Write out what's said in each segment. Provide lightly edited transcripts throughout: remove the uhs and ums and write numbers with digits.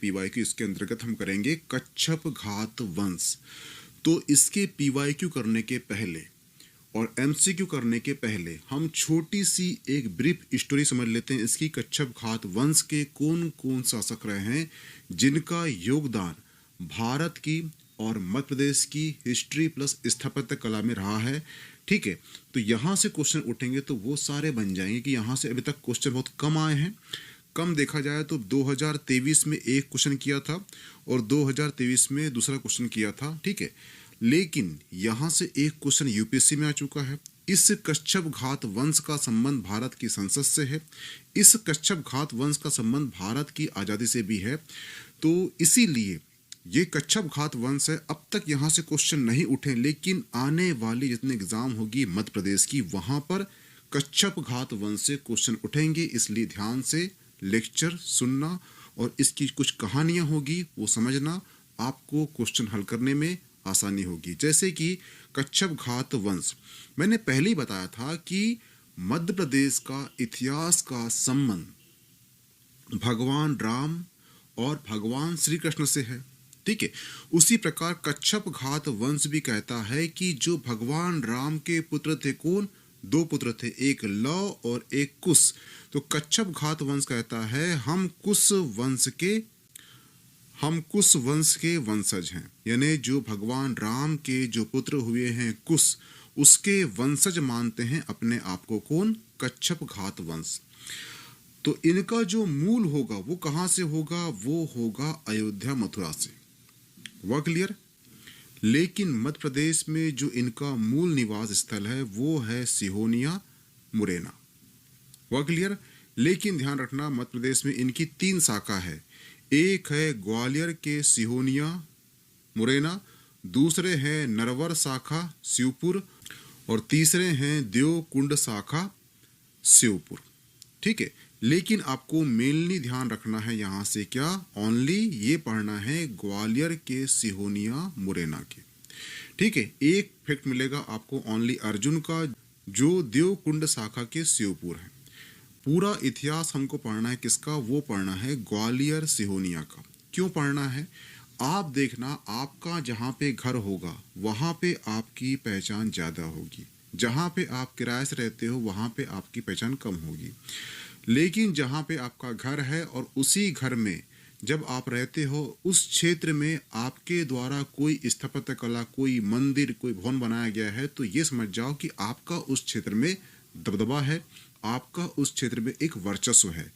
PYQ इसके अंतर्गत हम करेंगे कच्छप घात वंश। तो इसके पीवाईक्यू करने के पहले और एमसीक्यू करने के पहले हम छोटी सी एक ब्रीफ स्टोरी समझ लेते हैं इसकी। कच्छप घात वंश के कौन कौन शासक रहे हैं जिनका योगदान भारत की और मध्य प्रदेश की हिस्ट्री प्लस स्थापत्य कला में रहा है। ठीक है, तो यहाँ से क्वेश्चन उठेंगे तो वो सारे बन जाएंगे कि यहाँ से अभी तक क्वेश्चन बहुत कम आए हैं। कम देखा जाए तो 2023 में एक क्वेश्चन किया था और 2023 में दूसरा क्वेश्चन किया था। ठीक है, लेकिन यहाँ से एक क्वेश्चन यूपीएससी में आ चुका है। इस कच्छप घात वंश का संबंध भारत की संसद से है। इस कच्छप घात वंश का संबंध भारत की आज़ादी से भी है। तो इसीलिए ये कच्छप घात वंश है। अब तक यहाँ से क्वेश्चन नहीं उठे, लेकिन आने वाली जितने एग्जाम होगी मध्य प्रदेश की वहाँ पर कच्छप घात वंश से क्वेश्चन उठेंगे। इसलिए ध्यान से लेक्चर सुनना और इसकी कुछ कहानियाँ होगी वो समझना, आपको क्वेश्चन हल करने में आसानी होगी। जैसे कि कच्छप घात वंश मैंने पहले ही बताया था कि मध्य प्रदेश का इतिहास का संबंध भगवान राम और भगवान श्री कृष्ण से है। ठीक है, उसी प्रकार कच्छप घात वंश भी कहता है कि जो भगवान राम के पुत्र थे, कौन, दो पुत्र थे, एक लव और एक कुश। तो कच्छप घात वंश कहता है हम कुश वंश के वंशज हैं, यानी जो भगवान राम के जो पुत्र हुए हैं कुश, उसके वंशज मानते हैं अपने आप को। कौन, कच्छप घात वंश। तो इनका जो मूल होगा वो कहाँ से होगा, वो होगा अयोध्या मथुरा से। वह क्लियर। लेकिन मध्य प्रदेश में जो इनका मूल निवास स्थल है वो है सिहोनिया मुरैना। वह क्लियर। लेकिन ध्यान रखना मध्य प्रदेश में इनकी 3 शाखा है। एक है ग्वालियर के सिहोनिया मुरैना, दूसरे हैं नरवर शाखा शिवपुर और तीसरे हैं देवकुंड शाखा शिवपुर। ठीक है, लेकिन आपको मेनली ध्यान रखना है यहाँ से क्या, ओनली ये पढ़ना है ग्वालियर के सिहोनिया मुरैना के। ठीक है, एक फैक्ट मिलेगा आपको ओनली अर्जुन का जो देवकुंड शाखा के शिवपुर है। पूरा इतिहास हमको पढ़ना है किसका, वो पढ़ना है ग्वालियर सिहोनिया का। क्यों पढ़ना है, आप देखना आपका जहाँ पे घर होगा वहाँ पे आपकी पहचान ज़्यादा होगी, जहाँ पे आप किराए से रहते हो वहाँ पे आपकी पहचान कम होगी। लेकिन जहाँ पे आपका घर है और उसी घर में जब आप रहते हो उस क्षेत्र में आपके द्वारा कोई स्थापत्य कला, कोई मंदिर, कोई भवन बनाया गया है, तो ये समझ जाओ कि आपका उस क्षेत्र में दबदबा है, आपका उस क्षेत्र में एक वर्चस्व है।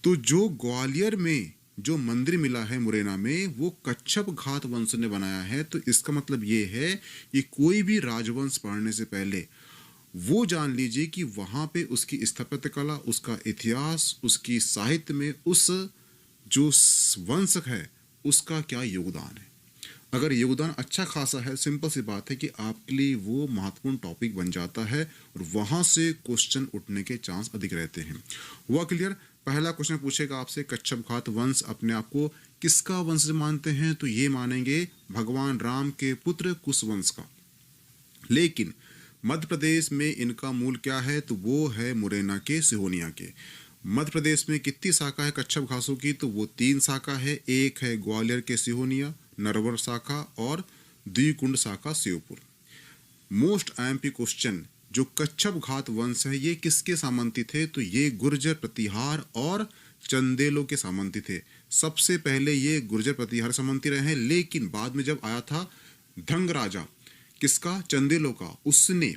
तो जो ग्वालियर में जो मंदिर मिला है मुरैना में वो कच्छप घात वंश ने बनाया है। तो इसका मतलब ये है कि कोई भी राजवंश पढ़ने से पहले वो जान लीजिए कि वहाँ पे उसकी स्थापत्य कला, उसका इतिहास, उसकी साहित्य में उस जो वंश है उसका क्या योगदान है। अगर योगदान अच्छा खासा है, सिंपल सी बात है कि आपके लिए वो महत्वपूर्ण टॉपिक बन जाता है और वहाँ से क्वेश्चन उठने के चांस अधिक रहते हैं। हुआ क्लियर। पहला क्वेश्चन पूछेगा आपसे कच्छप घात वंश अपने आप को किसका वंश मानते हैं, तो ये मानेंगे भगवान राम के पुत्र कुश वंश का। लेकिन मध्य प्रदेश में इनका मूल क्या है, तो वो है मुरैना के सिहोनिया के। मध्य प्रदेश में कितनी शाखा है कच्छप घासों की, तो वो 3 शाखा है। एक है ग्वालियर के सिहोनिया, नरवर शाखा और द्विकुंड शाखा शिवपुर। मोस्ट आईएमपी क्वेश्चन, जो कच्छप घात वंश है ये किसके सामंती थे, तो ये गुर्जर, प्रतिहार और चंदेलों के सामंती थे। सबसे पहले ये गुर्जर प्रतिहार सामंती रहे हैं, लेकिन बाद में जब आया था धंग राजा किसका, चंदेलों का, उसने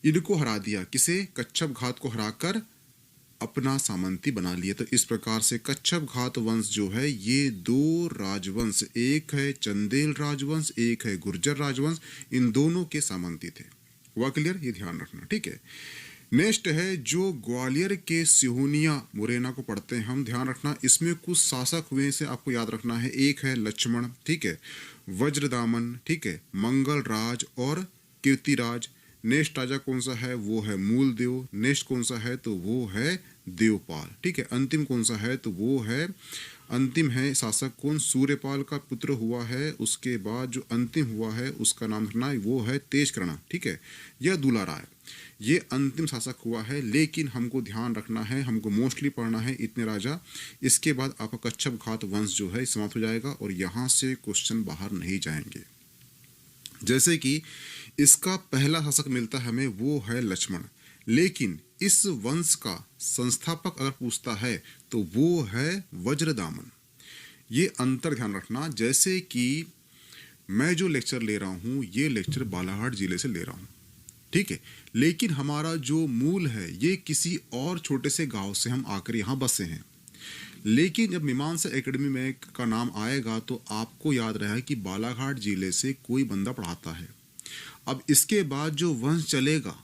इनको हरा दिया। किसे, कच्छप घात को हराकर अपना सामंती बना लिया। तो इस प्रकार से कच्छप घात वंश जो है ये 2 राजवंश, एक है चंदेल राजवंश, एक है गुर्जर राजवंश, इन दोनों के सामंती थे। हुआ क्लियर, ये ध्यान रखना। ठीक है, नेक्स्ट है जो ग्वालियर के सिहोनिया मुरैना को पढ़ते हैं हम, ध्यान रखना इसमें कुछ शासक हुए से आपको याद रखना है। एक है लक्ष्मण, ठीक है, वज्रदामन, ठीक है, मंगल राज और कीर्तिराज। नेक्स्ट राजा कौन सा है, वो है मूलदेव। नेक्स्ट कौन सा है, तो वो है देवपाल। ठीक है, अंतिम कौन सा है, तो वो है अंतिम है शासक कौन, सूर्यपाल का पुत्र हुआ है। उसके बाद जो अंतिम हुआ है उसका नाम रखना है, वो है तेजकर्णा, ठीक है, यह दुलाराय, ये अंतिम शासक हुआ है। लेकिन हमको ध्यान रखना है, हमको मोस्टली पढ़ना है इतने राजा। इसके बाद आपका कच्छप घात वंश जो है समाप्त हो जाएगा और यहाँ से क्वेश्चन बाहर नहीं जाएंगे। जैसे कि इसका पहला शासक मिलता है हमें, वो है लक्ष्मण, लेकिन इस वंश का संस्थापक अगर पूछता है तो वो है वज्रदामन। ये अंतर ध्यान रखना। जैसे कि मैं जो लेक्चर ले रहा हूँ ये लेक्चर बालाघाट जिले से ले रहा हूँ, ठीक है, लेकिन हमारा जो मूल है ये किसी और छोटे से गांव से हम आकर यहाँ बसे हैं। लेकिन जब मीमांसा एकेडमी में का नाम आएगा तो आपको याद रहे कि बालाघाट जिले से कोई बंदा पढ़ाता है। अब इसके बाद जो वंश चलेगा,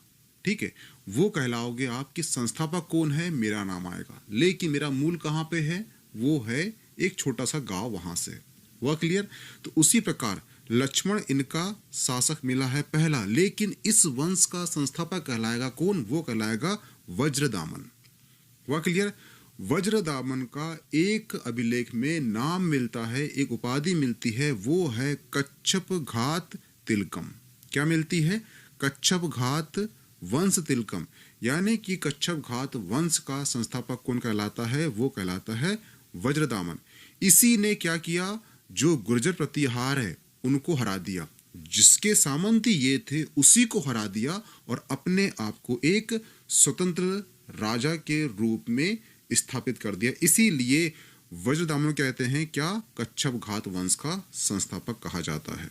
ठीक है, वो कहलाओगे आप कि संस्थापक कौन है, मेरा नाम आएगा। लेकिन मेरा मूल कहाँ पे है, वो है एक छोटा सा गांव वहां से। वह क्लियर। तो उसी प्रकार लक्ष्मण इनका शासक मिला है पहला, लेकिन इस वंश का संस्थापक कहलाएगा कौन, वो कहलाएगा वज्रदामन। वह क्लियर। वज्रदामन का एक अभिलेख में नाम मिलता है, एक उपाधि मिलती है, वो है कच्छप घात तिलकम। क्या मिलती है, कच्छप घात वंश तिलकम, यानी कि कच्छप घात वंश का संस्थापक कौन कहलाता है, वो कहलाता है वज्रदामन। इसी ने क्या किया, जो गुर्जर प्रतिहार है उनको हरा दिया, जिसके सामंती ये थे उसी को हरा दिया और अपने आप को एक स्वतंत्र राजा के रूप में स्थापित कर दिया। इसीलिए वज्रदामन कहते हैं क्या, कच्छप घात वंश का संस्थापक कहा जाता है।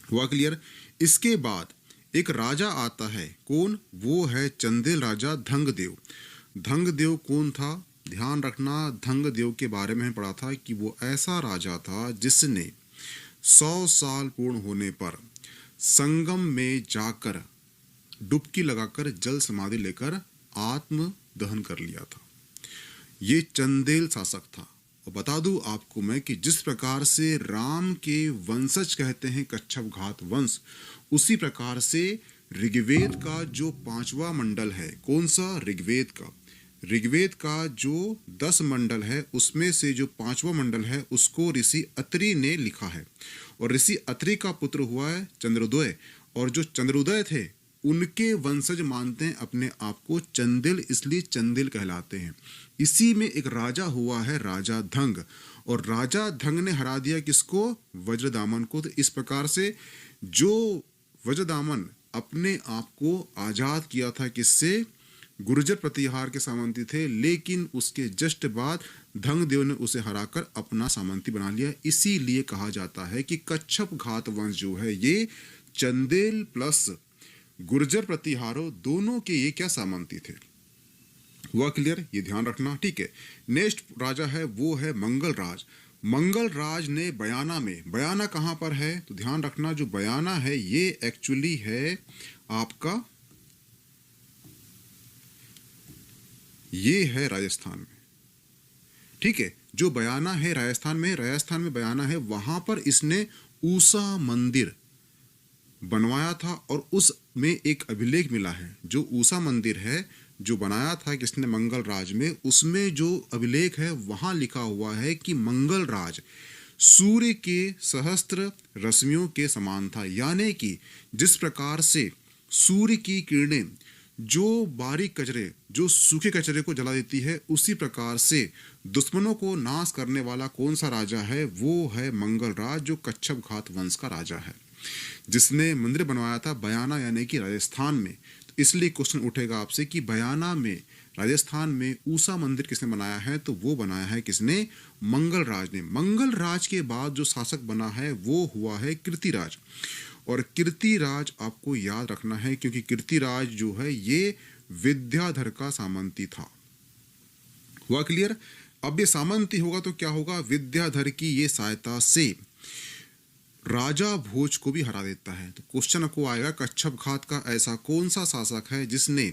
हुआ क्लियर। इसके बाद एक राजा आता है, कौन, वो है चंदेल राजा धंगदेव। धंगदेव कौन था, ध्यान रखना, धंगदेव के बारे में पढ़ा था कि वो ऐसा राजा था जिसने 100 साल पूर्ण होने पर संगम में जाकर डुबकी लगाकर जल समाधि लेकर आत्म दहन कर लिया था। ये चंदेल शासक था। और बता दूं आपको मैं कि जिस प्रकार से राम के वंशज कहते हैं कच्छप घात वंश, उसी प्रकार से ऋग्वेद का जो 5वां मंडल है, कौन सा, ऋग्वेद का, ऋग्वेद का जो 10 मंडल है उसमें से जो 5वां मंडल है उसको ऋषि अत्रि ने लिखा है। और ऋषि अत्रि का पुत्र हुआ है चंद्रोदय, और जो चंद्रोदय थे उनके वंशज मानते हैं अपने आप को चंदेल, इसलिए चंदेल कहलाते हैं। इसी में एक राजा हुआ है राजा धंग, और राजा धंग ने हरा दिया किसको, वज्रदामन को। तो इस प्रकार से जो वज्रदामन अपने आप को आजाद किया था किससे, गुर्जर प्रतिहार के सामंती थे, लेकिन उसके जस्ट बाद धंगदेव ने उसे हराकर अपना सामंती बना लिया। इसीलिए कहा जाता है कि कच्छप घात वंश जो है ये चंदेल प्लस गुर्जर प्रतिहारों दोनों के ये क्या सामंती थे। हुआ क्लियर, ये ध्यान रखना, ठीक है। नेक्स्ट राजा है वो है मंगल राज। मंगल राज ने बयाना में, बयाना कहां पर है तो ध्यान रखना, जो बयाना है ये एक्चुअली है आपका, ये है राजस्थान में, ठीक है। जो बयाना है राजस्थान में बयाना है, वहां पर इसने ऊषा मंदिर बनवाया था और उसमें एक अभिलेख मिला है। जो ऊषा मंदिर है जो बनाया था किसने, मंगल राज में, उसमें जो अभिलेख है वहां लिखा हुआ है कि मंगल राज सूर्य के सहस्त्र रश्मियों के समान था। यानी कि जिस प्रकार से सूर्य की किरणें जो बारीक कचरे, जो सूखे कचरे को जला देती है, उसी प्रकार से दुश्मनों को नाश करने वाला कौन सा राजा है, वो है मंगल राज, जो कच्छप घात वंश का राजा है, जिसने मंदिर बनवाया था बयाना यानी कि राजस्थान में। तो इसलिए क्वेश्चन उठेगा आपसे कि बयाना में, राजस्थान में ऊषा मंदिर किसने बनाया है, तो वो बनाया है किसने, मंगल राज ने। मंगल राज के बाद जो शासक बना है वो हुआ है कीर्तिराज। और कीर्तिराज आपको याद रखना है क्योंकि कीर्तिराज जो है ये विद्याधर का सामंती था। हुआ क्लियर। अब ये सामंती होगा तो क्या होगा, विद्याधर की ये सहायता से राजा भोज को भी हरा देता है। तो क्वेश्चन आपको आएगा कच्छप घात का ऐसा कौन सा शासक है जिसने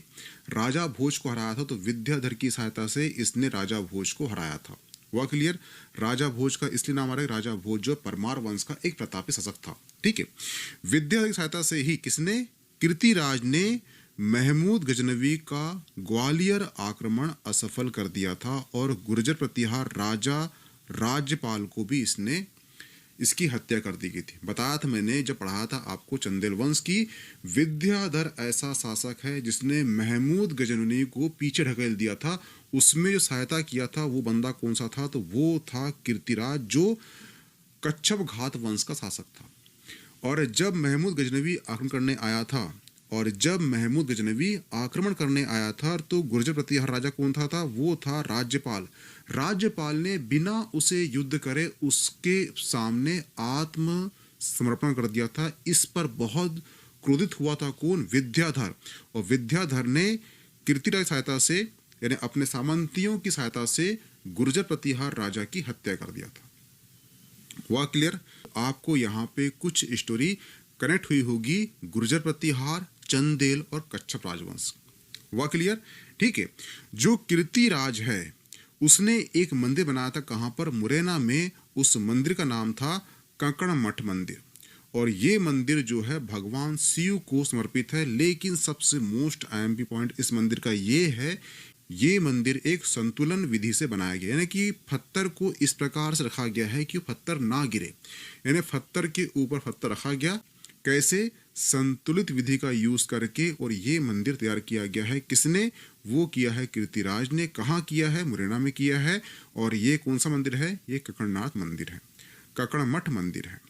राजा भोज को हराया था, तो विद्याधर की सहायता से इसने राजा भोज को हराया था। हुआ क्लियर। राजा भोज का इसलिए नाम आ रहा है, राजा भोज जो परमार वंश का एक प्रतापी शासक था, ठीक है। विद्याधर की सहायता से ही किसने, कीर्तिराज ने महमूद गजनवी का ग्वालियर आक्रमण असफल कर दिया था और गुर्जर प्रतिहार राजा राज्यपाल को भी इसकी हत्या कर दी गई थी। बताया था मैंने जब पढ़ाया था आपको चंदेल वंश की, विद्याधर ऐसा शासक है जिसने महमूद गजनवी को पीछे ढकेल दिया था। उसमें जो सहायता किया था वो बंदा कौन सा था, तो वो था कीर्तिराज, जो कच्छप घात वंश का शासक था। और जब महमूद गजनवी आक्रमण करने आया था तो गुर्जर प्रतिहार राजा कौन था, वो था राज्यपाल। राज्यपाल ने बिना उसे युद्ध करे उसके सामने आत्मसमर्पण कर दिया था। इस पर बहुत क्रोधित हुआ था कौन, विद्याधर। और विद्याधर ने कीर्तिराज सहायता से, यानी अपने सामंतियों की सहायता से गुर्जर प्रतिहार राजा की हत्या कर दिया था। हुआ क्लियर? आपको यहाँ पे कुछ स्टोरी कनेक्ट हुई होगी गुर्जर प्रतिहार, चंदेल और कच्छप राजवंश। हुआ क्लियर? ठीक है। जो कीर्तिराज है उसने एक मंदिर बनाया था, कहाँ पर, मुरैना में। उस मंदिर का नाम था कंकण मठ मंदिर। और ये मंदिर जो है भगवान शिव को समर्पित है। लेकिन सबसे मोस्ट IMP पॉइंट इस मंदिर का ये है, ये मंदिर एक संतुलन विधि से बनाया गया, यानी कि पत्थर को इस प्रकार से रखा गया है कि पत्थर ना गिरे, यानी पत्थर के ऊपर पत्थर रखा गया। कैसे? संतुलित विधि का यूज करके। और ये मंदिर तैयार किया गया है किसने, वो किया है कीर्तिराज ने। कहाँ किया है? मुरैना में किया है। और ये कौन सा मंदिर है? ये ककड़नाथ मंदिर है, ककड़मठ मंदिर है।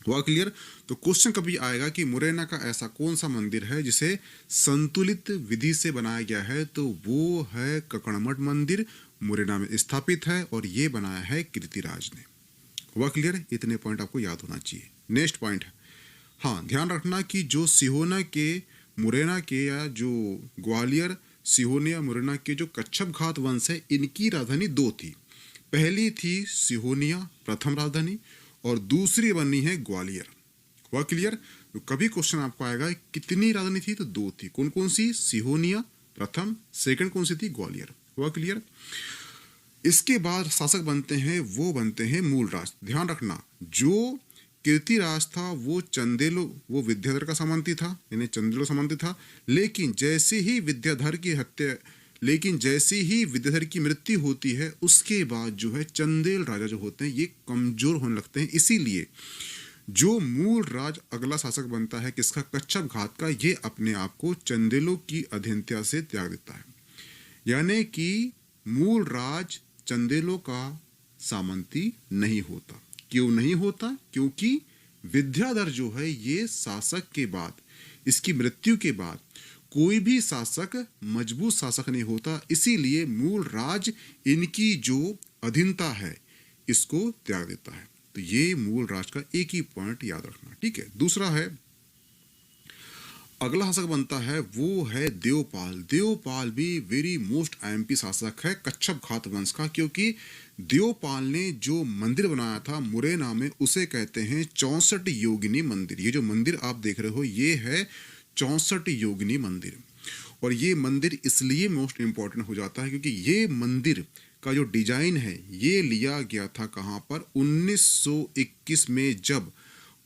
हुआ क्लियर? तो क्वेश्चन कभी आएगा कि मुरैना का ऐसा कौन सा मंदिर है जिसे संतुलित विधि से बनाया गया है, तो वो है ककड़मठ मंदिर, मुरैना में स्थापित है। और ये बनाया है कीर्तिराज ने। हुआ क्लियर? इतने पॉइंट आपको याद होना चाहिए। नेक्स्ट पॉइंट है, हाँ ध्यान रखना कि जो सिहोना के, मुरैना के, या जो ग्वालियर, सिहोनिया, मुरैना के जो कच्छप घात वंश है, इनकी राजधानी दो थी। पहली थी सिहोनिया, प्रथम राजधानी, और दूसरी बनी है ग्वालियर। हुआ क्लियर? तो कभी क्वेश्चन आपको आएगा कितनी राजधानी थी, तो दो थी। कौन कौन सी? सिहोनिया प्रथम, सेकंड कौन सी थी? ग्वालियर। हुआ क्लियर? इसके बाद शासक बनते हैं, वो बनते हैं मूलराज। ध्यान रखना, जो कीर्तिराज था वो विद्याधर का सामंती था, यानी चंदेलो सामंती था। लेकिन जैसे ही विद्याधर की मृत्यु होती है, उसके बाद जो है चंदेल राजा जो होते हैं ये कमजोर होने लगते हैं। इसीलिए जो मूल राज अगला शासक बनता है किसका? कच्छप घात का, ये अपने आप को चंदेलों की अधीनता से त्याग देता है। यानी कि मूल राज चंदेलों का सामंती नहीं होता। क्यों नहीं होता? क्योंकि विद्याधर जो है ये शासक के बाद, इसकी मृत्यु के बाद कोई भी शासक मजबूत शासक नहीं होता। इसीलिए मूल राज इनकी जो अधीनता है इसको त्याग देता है। तो ये मूल राज का एक ही पॉइंट याद रखना। ठीक है। दूसरा है, अगला शासक बनता है वो है देवपाल। देवपाल भी वेरी मोस्ट IMP शासक है कच्छप घात वंश का, क्योंकि देवपाल ने जो मंदिर बनाया था मुरैना में उसे कहते हैं 64 योगिनी मंदिर। ये जो मंदिर आप देख रहे हो ये है 64 योगिनी मंदिर। और ये मंदिर इसलिए मोस्ट इम्पॉर्टेंट हो जाता है क्योंकि ये मंदिर का जो डिजाइन है ये लिया गया था कहाँ पर, 1921 में जब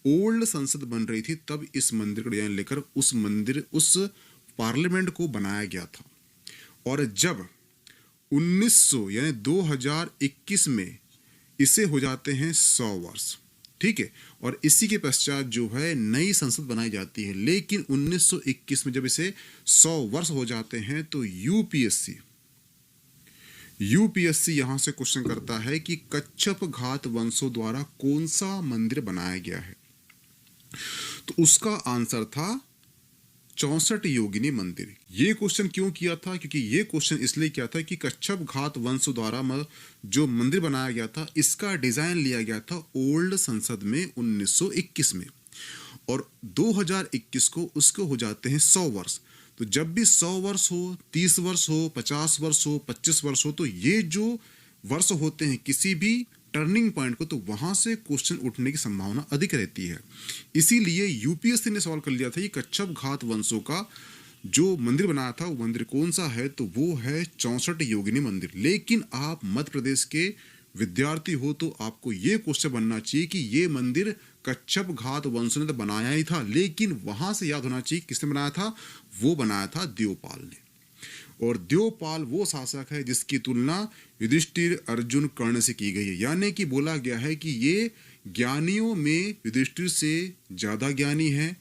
ओल्ड संसद बन रही थी, तब इस मंदिर का डिजाइन लेकर उस पार्लियामेंट को बनाया गया था। और जब 1900 यानी 2021 में इसे हो जाते हैं 100 वर्ष। ठीक है। और इसी के पश्चात जो है नई संसद बनाई जाती है। लेकिन 1921 में जब इसे 100 वर्ष हो जाते हैं तो यूपीएससी यहां से क्वेश्चन करता है कि कच्छप घात वंशों द्वारा कौन सा मंदिर बनाया गया है। तो उसका आंसर था 64 योगिनी मंदिर। ये क्वेश्चन क्यों किया था? क्योंकि ये क्वेश्चन इसलिए किया था कि कच्छप घात वंश द्वारा जो मंदिर बनाया गया था इसका डिजाइन लिया गया था ओल्ड संसद में 1921 में, और 2021 को उसको हो जाते हैं 100 वर्ष। तो जब भी 100 वर्ष हो, 30 वर्ष हो, 50 वर्ष हो, 25 वर्ष हो, तो ये जो वर्ष होते हैं किसी भी टर्निंग पॉइंट को, तो वहां से क्वेश्चन उठने की संभावना अधिक रहती है। इसीलिए यूपीएससी ने सवाल कर लिया था कि कच्छप घात वंशों का जो मंदिर बनाया था वो मंदिर कौन सा है, तो वो है 64 योगिनी मंदिर। लेकिन आप मध्य प्रदेश के विद्यार्थी हो तो आपको ये क्वेश्चन बनना चाहिए कि ये मंदिर कच्छप घात वंश ने तो बनाया ही था, लेकिन वहां से याद होना चाहिए किसने बनाया था, वो बनाया था देवपाल ने। और द्योपाल वो शासक है जिसकी तुलना युधिष्ठिर, अर्जुन, कर्ण से की गई है। यानी कि बोला गया है कि ये ज्ञानियों में युधिष्ठिर से ज्यादा ज्ञानी है,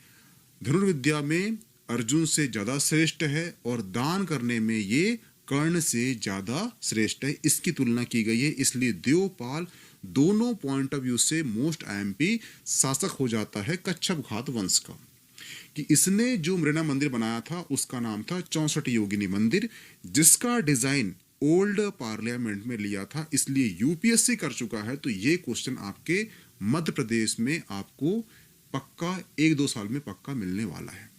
धनुर्विद्या में अर्जुन से ज्यादा श्रेष्ठ है और दान करने में ये कर्ण से ज्यादा श्रेष्ठ है, इसकी तुलना की गई है। इसलिए द्योपाल दोनों पॉइंट ऑफ व्यू से मोस्ट आईएमपी शासक हो जाता है कच्छप घात वंश का। कि इसने जो मृणा मंदिर बनाया था उसका नाम था 64 योगिनी मंदिर, जिसका डिजाइन ओल्ड पार्लियामेंट में लिया था, इसलिए यूपीएससी कर चुका है। तो ये क्वेश्चन आपके मध्य प्रदेश में आपको पक्का 1-2 साल में पक्का मिलने वाला है।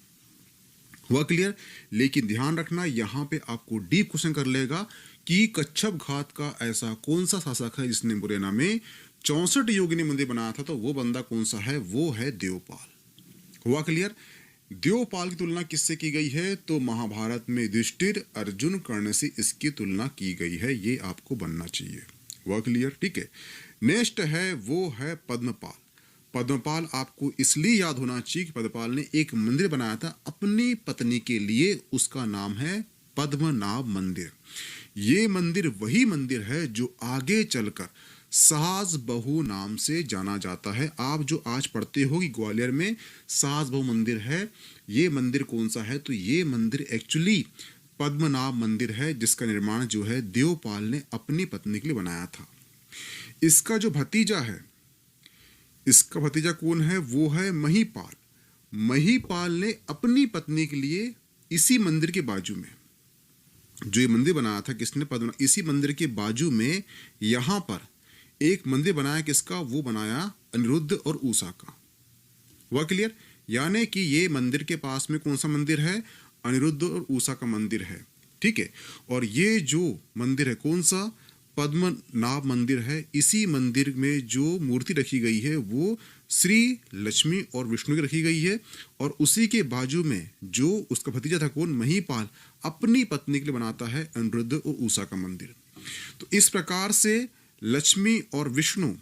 हुआ क्लियर? लेकिन ध्यान रखना यहाँ पे आपको डीप क्वेश्चन कर लेगा कि कच्छप घात का ऐसा कौन सा शासक है जिसने मुरैना में 64 योगिनी मंदिर बनाया था, तो वो बंदा कौन सा है? वो है द्योपाल। हुआ क्लियर? द्योपाल की तुलना किससे की गई है? तो महाभारत में युधिष्ठिर, अर्जुन, कर्ण से इसकी तुलना की गई है, ये आपको बनना चाहिए। हुआ क्लियर? ठीक है। नेक्स्ट है वो है पद्मपाल। पद्मपाल आपको इसलिए याद होना चाहिए कि पद्मपाल ने एक मंदिर बनाया था अपनी पत्नी के लिए, उसका नाम है पद्मनाभ मंदिर। ये मंदिर वही मंदिर है जो आगे चलकर सास बहू नाम से जाना जाता है। आप जो आज पढ़ते हो कि ग्वालियर में सास बहू मंदिर है, ये मंदिर कौन सा है? तो ये मंदिर एक्चुअली पद्मनाभ मंदिर है, जिसका निर्माण जो है द्योपाल ने अपनी पत्नी के लिए बनाया था। इसका जो भतीजा है, इसका भतीजा कौन है? वो है महीपाल। महीपाल ने अपनी पत्नी के लिए इसी मंदिर के बाजू में जो ये मंदिर बनाया था, किसने? पद्मनाभ। इसी मंदिर के बाजू में यहाँ पर एक मंदिर बनाया, किसका? वो बनाया अनिरुद्ध और उषा का। हुआ क्लियर? यानी कि ये मंदिर के पास में कौन सा मंदिर है? अनिरुद्ध और उषा का मंदिर है। ठीक है। और ये जो मंदिर है कौन सा? पद्मनाभ मंदिर है। इसी मंदिर में जो मूर्ति रखी गई है वो श्री लक्ष्मी और विष्णु की रखी गई है, और उसी के बाजू में जो उसका भतीजा था कौन? महीपाल, अपनी पत्नी के लिए बनाता है अनिरुद्ध और उषा का मंदिर। तो इस प्रकार से लक्ष्मी और विष्णु,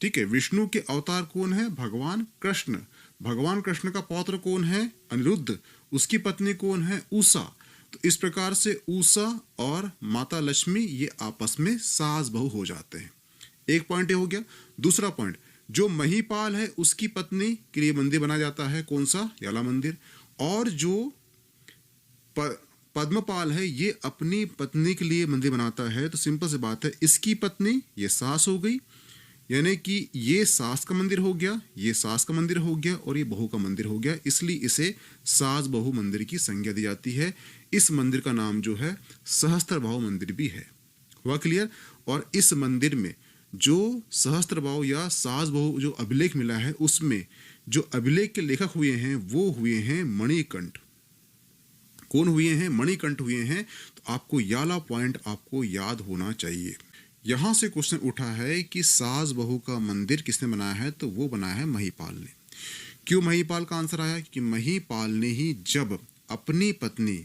ठीक है, विष्णु के अवतार कौन है? भगवान कृष्ण। भगवान कृष्ण का पौत्र कौन है? अनिरुद्ध। उसकी पत्नी कौन है? उषा। तो इस प्रकार से उषा और माता लक्ष्मी ये आपस में सास बहू हो जाते हैं। एक पॉइंट ये हो गया। दूसरा पॉइंट, जो महीपाल है उसकी पत्नी के लिए मंदिर बनाया जाता है, कौन सा? याला मंदिर। और जो पद्मपाल है ये अपनी पत्नी के लिए मंदिर बनाता है। तो सिंपल सी बात है, इसकी पत्नी ये सास हो गई, यानी कि ये सास का मंदिर हो गया, ये सास का मंदिर हो गया और ये बहू का मंदिर हो गया, इसलिए इसे सास बहू मंदिर की संज्ञा दी जाती है। इस मंदिर का नाम जो है सहस्त्रबाहु मंदिर भी है। हुआ क्लियर? और इस मंदिर में जो सहस्त्रबाहु या सास बहू जो अभिलेख मिला है, उसमें जो अभिलेख के लेखक हुए हैं वो हुए हैं मणिकंठ। कौन हुए हैं? मणिकंठ हुए हैं। तो आपको याला पॉइंट आपको याद होना चाहिए। यहां से क्वेश्चन उठा है कि सास बहू का मंदिर किसने बनाया है? तो वो बनाया है महीपाल ने। क्यों महीपाल का आंसर आया? कि महीपाल ने ही जब अपनी पत्नी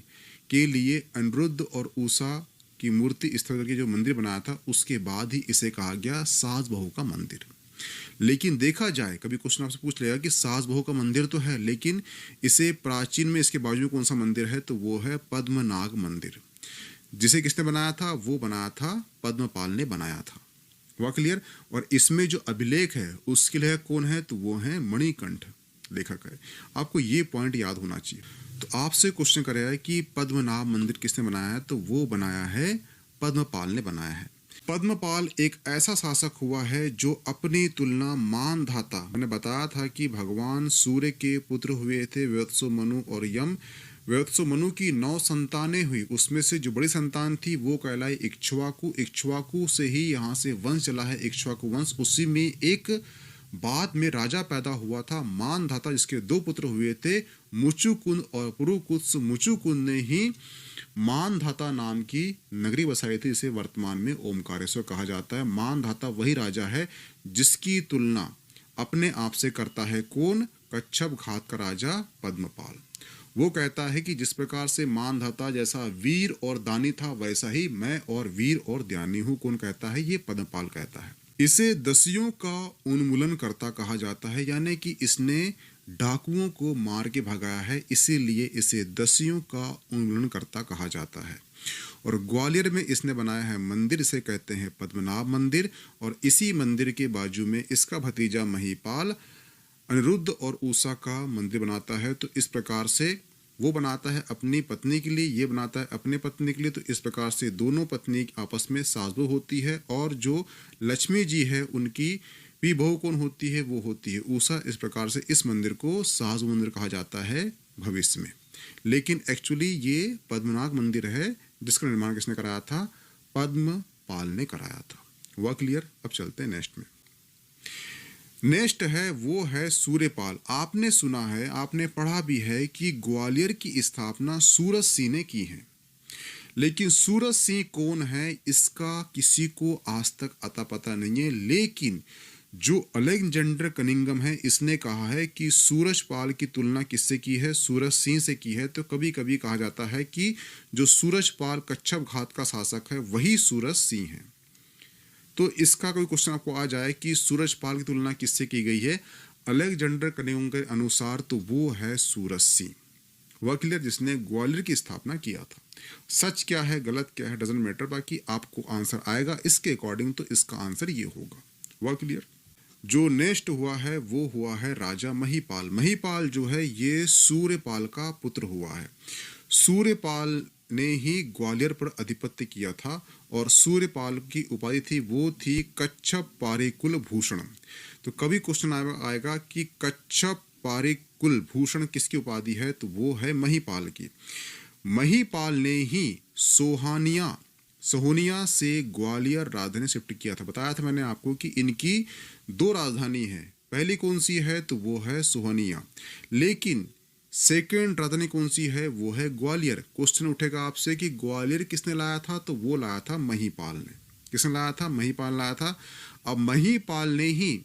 के लिए अनिरुद्ध और उषा की मूर्ति स्थापित करके जो मंदिर बनाया था, उसके बाद ही इसे कहा गया सास बहू का मंदिर। लेकिन देखा जाए, कभी क्वेश्चन आपसे पूछ लेगा कि सास बहू का मंदिर तो है, लेकिन इसे प्राचीन में इसके बाजू में कौन सा मंदिर है? तो वो है पद्मनाभ मंदिर। जिसे किसने बनाया था? वो बनाया था पद्मपाल ने बनाया था। हुआ क्लियर? और इसमें जो अभिलेख है उसके लेखक कौन है? तो वो है मणिकंठ लेखक है। आपको ये पॉइंट याद होना चाहिए। तो आपसे क्वेश्चन करेगा कि पद्मनाभ मंदिर किसने बनाया है? तो वो बनाया है पद्मपाल ने बनाया है। पद्मपाल एक ऐसा शासक हुआ है जो अपनी तुलना मानधाता, मैंने बताया था कि भगवान सूर्य के पुत्र हुए थे वत्सो, मनु और यम। वत्सो मनु की 9 संतानें हुई, उसमें से जो बड़ी संतान थी वो कहलाई इक्ष्वाकु। इक्ष्वाकु से ही यहाँ से वंश चला है, इक्ष्वाकु वंश। उसी में एक बाद में राजा पैदा हुआ था मानधाता, जिसके 2 पुत्र हुए थे, मुचुकुंद और पुरुकुत्स। मुचुकुंद ने ही मानधाता नाम की नगरी बसाई थी, जिसे वर्तमान में ओमकारेश्वर कहा जाता है। मानधाता वही राजा है जिसकी तुलना अपने आप से करता है कौन? कच्छप घात का राजा पद्मपाल। वो कहता है कि जिस प्रकार से मानधाता जैसा वीर और दानी था, वैसा ही मैं और वीर और ज्ञानी हूँ। कौन कहता है? ये पद्मपाल कहता है। इसे दस्युओं का उन्मूलन करता कहा जाता है, यानी कि इसने डाकुओं को मार के भगाया है, इसीलिए इसे दस्युओं का उन्मूलन करता कहा जाता है। और ग्वालियर में इसने बनाया है मंदिर, इसे कहते हैं पद्मनाभ मंदिर। और इसी मंदिर के बाजू में इसका भतीजा महिपाल अनिरुद्ध और उषा का मंदिर बनाता है। तो इस प्रकार से वो बनाता है अपनी पत्नी के लिए, ये बनाता है अपने पत्नी के लिए। तो इस प्रकार से दोनों पत्नी आपस में सास बहू होती है। और जो लक्ष्मी जी है उनकी भी बहू कौन होती है, वो होती है उषा। इस प्रकार से इस मंदिर को सास मंदिर कहा जाता है भविष्य में। लेकिन एक्चुअली ये पद्मनाभ मंदिर है जिसका निर्माण किसने कराया था, पद्मपाल ने कराया था। वह क्लियर। अब चलते हैं नेक्स्ट में। नेक्स्ट है वो है सूर्यपाल। आपने सुना है, आपने पढ़ा भी है कि ग्वालियर की स्थापना सूरज सिंह ने की है। लेकिन सूरज सिंह कौन है इसका किसी को आज तक अता पता नहीं है। लेकिन जो अलेक्जेंडर कनिंघम है इसने कहा है कि सूरजपाल की तुलना किससे की है, सूरज सिंह से की है। तो कभी कभी कहा जाता है कि जो सूरजपाल कच्छप घात का शासक है वही सूरज सिंह है। तो इसका कोई क्वेश्चन आपको आ जाए कि सूरजपाल की तुलना किससे की गई है, अलेक्जेंडर कनिंघम के अनुसार तो वो है सूरज सिंह, वह क्लियर, जिसने ग्वालियर की स्थापना किया था। सच क्या है गलत क्या है डजंट मैटर, बाकी आपको आंसर आएगा इसके अकॉर्डिंग। तो इसका आंसर ये होगा, वह क्लियर। जो नेक्स्ट हुआ है वो हुआ है राजा महिपाल। महिपाल जो है ये सूर्यपाल का पुत्र हुआ है। सूर्यपाल ने ही ग्वालियर पर अधिपत्य किया था और सूर्यपाल की उपाधि थी वो थी कच्छप पारिकुल भूषण। तो कभी क्वेश्चन आएगा कि कच्छप पारिकुल भूषण किसकी उपाधि है, तो वो है महिपाल की। महिपाल ने ही सोहोनिया से ग्वालियर राजधानी शिफ्ट किया था। बताया था मैंने आपको कि इनकी दो राजधानी है, पहली कौन सी है तो वो है सोहोनिया, लेकिन सेकेंड राजधानी कौन सी है वो है ग्वालियर। क्वेश्चन उठेगा आपसे कि ग्वालियर किसने लाया था, तो वो लाया था महिपाल ने। किसने लाया था, महिपाल लाया था। अब महिपाल ने ही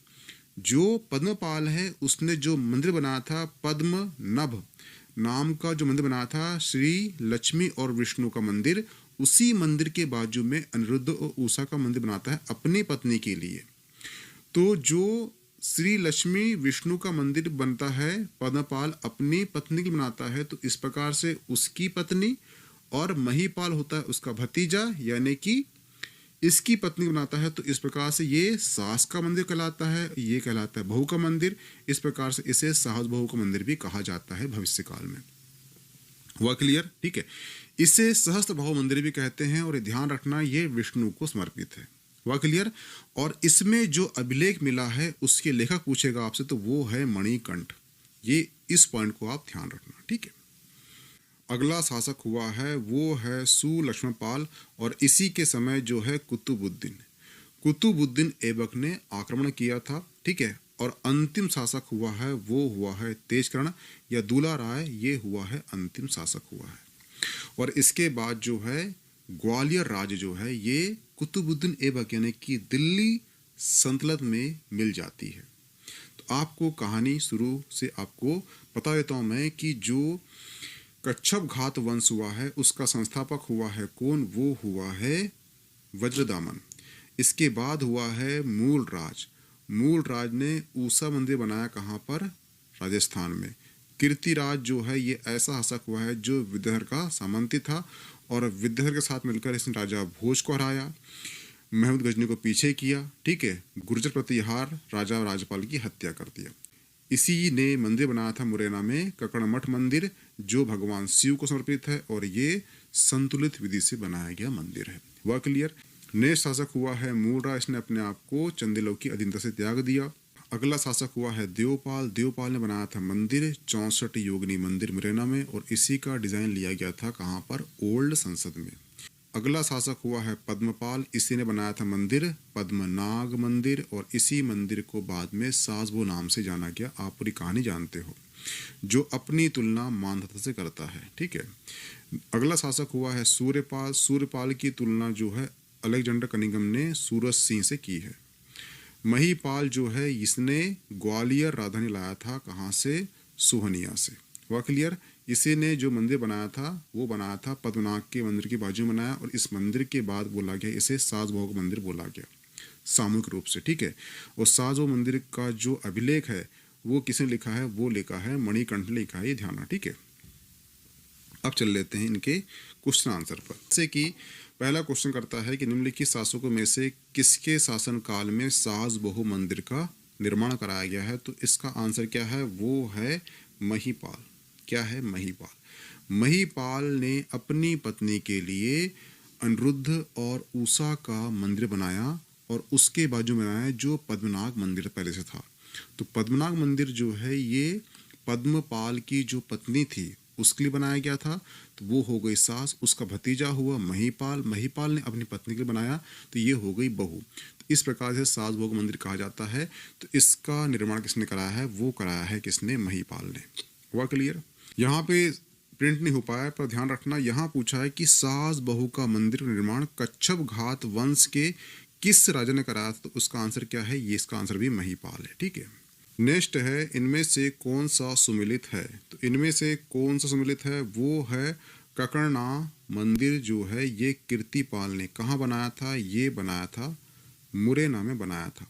जो पद्मपाल है उसने जो मंदिर बनाया था पद्मनाभ नाम का जो मंदिर बनाया था, श्री लक्ष्मी और विष्णु का मंदिर, उसी मंदिर के बाजू में अनिरुद्ध और उषा का मंदिर बनाता है अपनी पत्नी के लिए। तो जो श्री लक्ष्मी विष्णु का मंदिर बनता है पद्मपाल अपनी पत्नी की बनाता है, तो इस प्रकार से उसकी पत्नी और महिपाल होता है उसका भतीजा, यानी कि इसकी पत्नी बनाता है। तो इस प्रकार से ये सास का मंदिर कहलाता है, ये कहलाता है बहू का मंदिर। इस प्रकार से इसे सास बहू का मंदिर भी कहा जाता है भविष्य काल में। वह क्लियर, ठीक है। इसे सहस्त्र भाव मंदिर भी कहते हैं और ध्यान रखना ये विष्णु को समर्पित है। वह क्लियर। और इसमें जो अभिलेख मिला है उसके लेखक पूछेगा आपसे तो वो है मणिकंठ। ये इस पॉइंट को आप ध्यान रखना, ठीक है। अगला शासक हुआ है वो है सुलक्ष्मणपाल और इसी के समय जो है कुतुबुद्दीन ऐबक ने आक्रमण किया था, ठीक है। और अंतिम शासक हुआ है वो हुआ है तेजकर्ण या दूला राय, ये हुआ है अंतिम शासक हुआ है। और इसके बाद जो है ग्वालियर राज्य जो है ये कुतुबुद्दीन ऐबक यानी कि दिल्ली सल्तनत में मिल जाती है। तो आपको कहानी शुरू से आपको बता देता हूँ मैं कि जो कच्छप घात वंश हुआ है उसका संस्थापक हुआ है कौन, वो हुआ है वज्रदामन। इसके बाद हुआ है मूलराज ने ऊषा मंदिर बनाया कहाँ पर, राजस्थान में। कीर्तिराज जो है ये ऐसा शासक हुआ है जो विद्याधर का सामंती था और विद्याधर के साथ मिलकर इसने राजा भोज को हराया, महमूद गजनी को पीछे किया, ठीक है। गुर्जर प्रतिहार राजा और राजपाल की हत्या कर दिया। इसी ने मंदिर बनाया था मुरैना में ककड़मठ मंदिर जो भगवान शिव को समर्पित है और ये संतुलित विधि से बनाया गया मंदिर है। वह क्लियर। नेक्स्ट शासक हुआ है मूलराज, इसने अपने आप को चंदेलों की अधीनता से त्याग दिया। अगला शासक हुआ है देवपाल ने बनाया था मंदिर 64 योगिनी मंदिर मुरैना में और इसी का डिजाइन लिया गया था कहाँ पर, ओल्ड संसद में। अगला शासक हुआ है पद्मपाल, इसी ने बनाया था मंदिर पद्मनाग मंदिर और इसी मंदिर को बाद में सासबो नाम से जाना गया। आप पूरी कहानी जानते हो, जो अपनी तुलना मानधता से करता है, ठीक है। अगला शासक हुआ है सूर्यपाल की तुलना जो है अलेक्जेंडर कनिंघम ने सूरज सिंह से की है। महिपाल जो है इसने ग्वालियर राजधानी लाया था कहाँ से, सोहनिया से। वह क्लियर। इसी ने जो मंदिर बनाया था वो बनाया था पद्मनाभ के मंदिर के बाजू में बनाया और इस मंदिर के बाद बोला गया इसे सास बहू का मंदिर बोला गया सामूहिक रूप से, ठीक है। और सास बहू मंदिर का जो अभिलेख है वो किसने लिखा है, वो लिखा है मणिकंठ ने लिखा है, ये ध्यान, ठीक है। अब चल लेते हैं इनके क्वेश्चन आंसर पर। जैसे कि पहला क्वेश्चन करता है कि निम्नलिखित शासकों में से किसके शासनकाल में सास बहु मंदिर का निर्माण कराया गया है? तो इसका आंसर क्या है? वो है महीपाल। क्या है? महीपाल। महीपाल ने अपनी पत्नी के लिए अनिरुद्ध और उषा का मंदिर बनाया और उसके बाजू में बनाया जो पद्मनाभ मंदिर पहले से था। तो पद्मनाभ मंदिर जो है ये पद्मपाल की जो पत्नी थी उसके लिए बनाया गया था, तो वो हो गई सास। उसका भतीजा हुआ महीपाल, महीपाल ने अपनी पत्नी के लिए बनाया, तो ये हो गई बहू। तो इस प्रकार से सास बहू मंदिर कहा जाता है। तो इसका निर्माण किसने कराया है? वो कराया है किसने? महीपाल ने। हुआ क्लियर? यहाँ पे प्रिंट नहीं हो पाया, पर ध्यान रखना यहाँ पूछा है कि सास बहू का मंदिर निर्माण कच्छप घात वंश के किस राजा ने कराया? तो उसका आंसर क्या है? ये इसका आंसर भी महीपाल है। ठीक है, नेक्स्ट है इनमें से कौन सा सुमिलित है? तो इनमें से कौन सा सुमिलित है? वो है ककर्णा मंदिर जो है ये कीर्तिपाल ने कहाँ बनाया था? ये बनाया था मुरैना में बनाया था।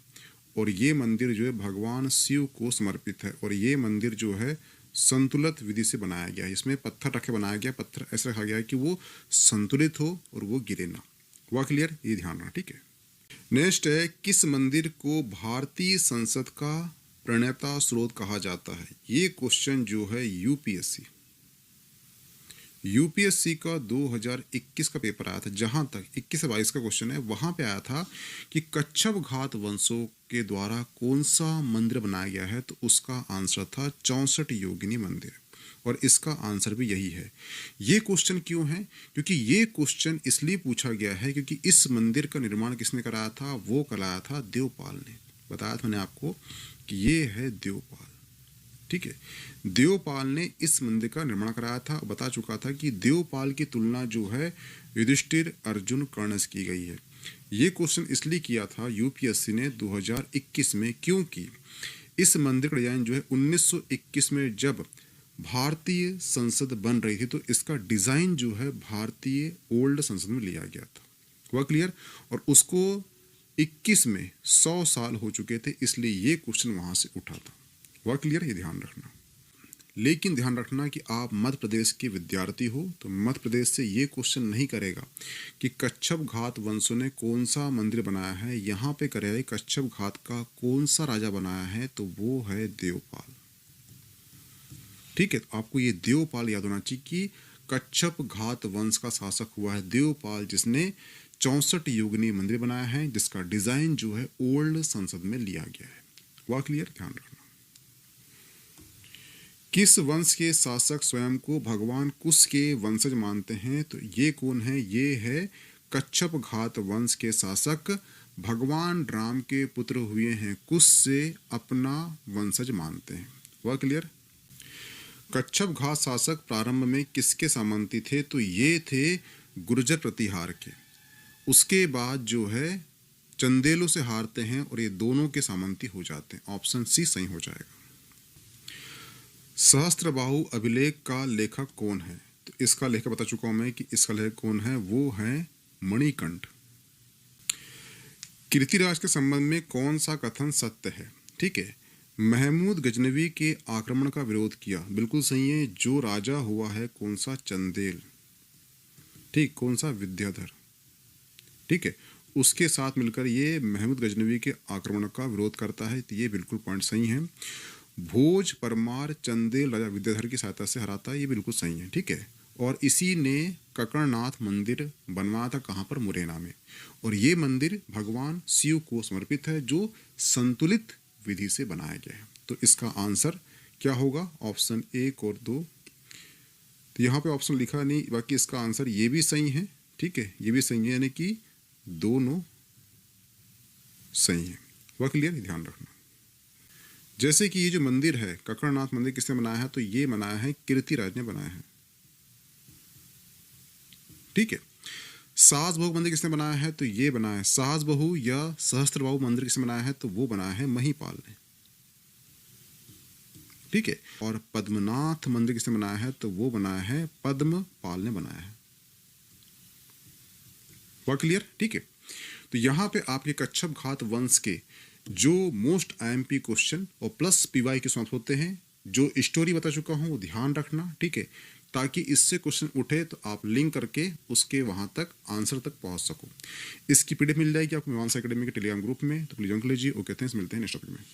और ये मंदिर जो है भगवान शिव को समर्पित है। और ये मंदिर जो है संतुलित विधि से बनाया गया है। इसमें पत्थर रखे बनाया गया, पत्थर ऐसा रखा गया है कि वो संतुलित हो और वो गिरे ना। हुआ क्लियर? ये ध्यान रखना। ठीक है, नेक्स्ट है किस मंदिर को भारतीय संसद का प्रणेता स्रोत कहा जाता है? ये क्वेश्चन जो है यूपीएससी का 2021 का पेपर आया था। जहां तक 21 से 22 का क्वेश्चन है वहां पे आया था कि कच्छप घात वंशों के द्वारा कौन सा मंदिर बनाया गया है? तो उसका आंसर था 64 योगिनी मंदिर। और इसका आंसर भी यही है। ये क्वेश्चन क्यों है? क्योंकि ये क्वेश्चन इसलिए पूछा गया है क्योंकि इस मंदिर का निर्माण किसने कराया था? वो कराया था देवपाल ने। बताया था मैंने आपको कि ये है देवपाल। ठीक है, देवपाल ने इस मंदिर का निर्माण कराया था। बता चुका था कि देवपाल की तुलना जो है युधिष्ठिर, अर्जुन, कर्ण से की गई है। ये क्वेश्चन इसलिए किया था यूपीएससी ने 2021 में क्योंकि इस मंदिर का डिजाइन जो है 1921 में जब भारतीय संसद बन रही थी तो इसका डिजाइन जो है भारतीय ओल्ड संसद में लिया गया था। हुआ क्लियर? और उसको 21 में 100 साल हो चुके थे, इसलिए ये क्वेश्चन वहां से उठा था। हुआ क्लियर? ये ध्यान रखना। लेकिन ध्यान रखना कि आप मध्य प्रदेश के विद्यार्थी हो तो मध्य प्रदेश से ये क्वेश्चन नहीं करेगा कि कच्छप घात वंशों ने कौन सा मंदिर बनाया है। यहाँ पे करेगा कच्छप घात का कौन सा राजा बनाया है, तो वो है देवपाल। ठीक है, तो आपको ये देवपाल याद होना चाहिए कि कच्छप घात वंश का शासक हुआ है देवपाल, जिसने 64 योगिनी मंदिर बनाया है, जिसका डिजाइन जो है ओल्ड संसद में लिया गया है। हुआ क्लियर? ध्यान रखना। किस वंश के शासक स्वयं को भगवान कुश के वंशज मानते हैं? तो ये कौन है? ये है कच्छप घात वंश के शासक भगवान राम के पुत्र हुए हैं कुश से अपना वंशज मानते हैं। हुआ क्लियर? कच्छप घात शासक प्रारंभ में किसके सामंती थे? तो ये थे गुर्जर प्रतिहार के। उसके बाद जो है चंदेलों से हारते हैं और ये दोनों के सामंती हो जाते हैं। ऑप्शन सी सही हो जाएगा। सहस्त्रबाहु अभिलेख का लेखक कौन है? तो इसका लेखक बता चुका हूं मैं कि इसका लेखक कौन है। वो है मणिकंठ। कीर्तिराज के संबंध में कौन सा कथन सत्य है? ठीक है, महमूद गजनवी के आक्रमण का विरोध किया, बिल्कुल सही है। जो राजा हुआ है कौन सा? चंदेल। ठीक, कौन सा? विद्याधर। ठीक है, उसके साथ मिलकर ये महमूद गजनवी के आक्रमण का विरोध करता है, तो ये बिल्कुल पॉइंट सही है। भोज, परमार, चंदेल राजा विद्याधर की सहायता से हराता है, ये बिल्कुल सही है। ठीक है, और इसी ने ककरनाथ मंदिर बनवाया था, कहाँ पर? मुरैना में। और ये मंदिर भगवान शिव को समर्पित है, जो संतुलित विधि से बनाया गया है। तो इसका आंसर क्या होगा? ऑप्शन 1 और 2। तो यहाँ पे ऑप्शन लिखा नहीं, बाकी इसका आंसर ये भी सही है। ठीक है, ये भी सही है, यानी कि दोनों सही है। वह क्लियर? ध्यान रखना। जैसे कि ये जो मंदिर है ककरनाथ मंदिर किसने बनाया है? तो ये बनाया है कीर्तिराज ने बनाया है। ठीक है, सास बहू मंदिर किसने बनाया है? तो ये बनाया है सास बहू या सहस्त्रबाहु मंदिर किसने बनाया है? तो वो बनाया है महीपाल ने। ठीक है, और पद्मनाथ मंदिर किसने बनाया है? तो वो बनाया है पद्मपाल ने बनाया है। हुआ क्लियर? ठीक है, तो यहां पे आपके कच्छप घात वंश के जो मोस्ट आईएमपी क्वेश्चन और प्लस पीवाई के समाप्त होते हैं, जो स्टोरी बता चुका हूँ वो ध्यान रखना, ठीक है, ताकि इससे क्वेश्चन उठे तो आप लिंक करके उसके वहाँ तक आंसर तक पहुँच सको। इसकी पीडीएफ मिल जाएगी आपको मीमांसा एकेडमी के टेलीग्राम ग्रुप में, तो प्लीज ज्वाइन कर लीजिए। ओके, थैंक्स, मिलते हैं नेक्स्ट टॉपिक में।